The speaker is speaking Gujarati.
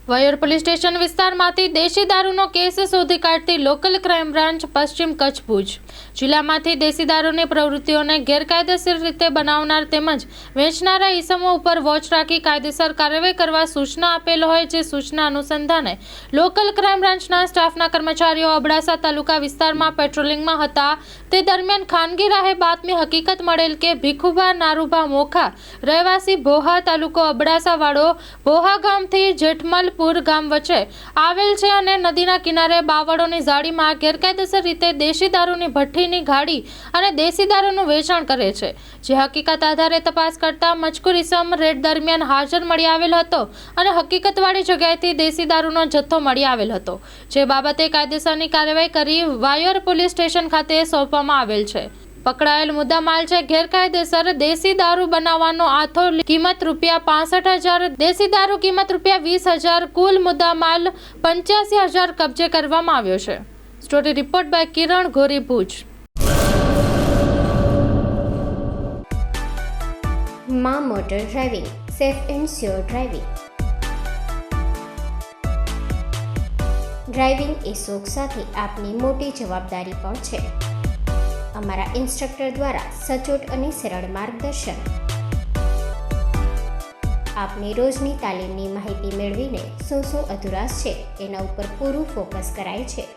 વાયોર પોલીસ સ્ટેશન વિસ્તારમાંથી દેશી દારૂનો કેસ શોધી કાઢતી લોકલ ક્રાઇમ બ્રાન્ચ પશ્ચિમ કચ્છ ભુજ જિલ્લામાંથી દેશી દારૂની પ્રવૃત્તિઓને ગેરકાયદેસર રીતે બનાવનાર તેમજ વેચનારા ઇસમો ઉપર વોચ રાખી કાયદેસર કાર્યવાહી કરવા સૂચના આપેલ હોય જે સૂચના અનુસંધાને લોકલ ક્રાઇમ બ્રાન્ચના સ્ટાફના કર્મચારીઓ અબડાસા તાલુકા વિસ્તારમાં પેટ્રોલિંગમાં હતા તે દરમિયાન ખાનગી રાહે બાતમી હકીકત મળેલ કે ભીખુભા નારુભા મોખા રહેવાસી ભોહા તાલુકો અબડાસા વાળો ભોહા ગામથી જેઠમલ ગામ વચ્ચે આવેલ છે અને નદીના કિનારે બાવળોની ઝાડીમાં ગેરકાયદેસર રીતે દેશી દારૂની ભઠ્ઠીની ગાડી અને દેશી દારૂનું વેચાણ કરે છે જે હકીકત આધારે તપાસ કરતા મજકૂર ઇસમ રેડ દરમિયાન હાજર મળી આવેલ હતો અને હકીકતવાળી જગ્યાએથી દેશી દારૂનો જથ્થો મળી આવેલ હતો જે બાબતે કાયદેસરની કાર્યવાહી કરી વાયોર પોલીસ સ્ટેશન ખાતે સોંપવામાં આવેલ છે। પકડાયેલ મુદ્દામાલ છે ગેરકાયદેસર દેશી દારૂ બનાવવાનો આથો કિંમત ₹65,000 દેશી દારૂ કિંમત ₹20,000 કુલ મુદ્દામાલ 85,000 કબજે કરવામાં આવ્યો છે। સ્ટોરી રિપોર્ટ બાય કિરણ ગોરી ભુજ। માં motor driving safe and sure driving. Driving એ શોખ સાથે આપની મોટી જવાબદારી પણ છે। અમારા ઇન્સ્ટ્રક્ટર દ્વારા સચોટ અને સરળ માર્ગદર્શન આપની રોજની તાલીમની માહિતી મેળવીને શું અધુરાશ છે એના ઉપર પૂરું ફોકસ કરાય છે।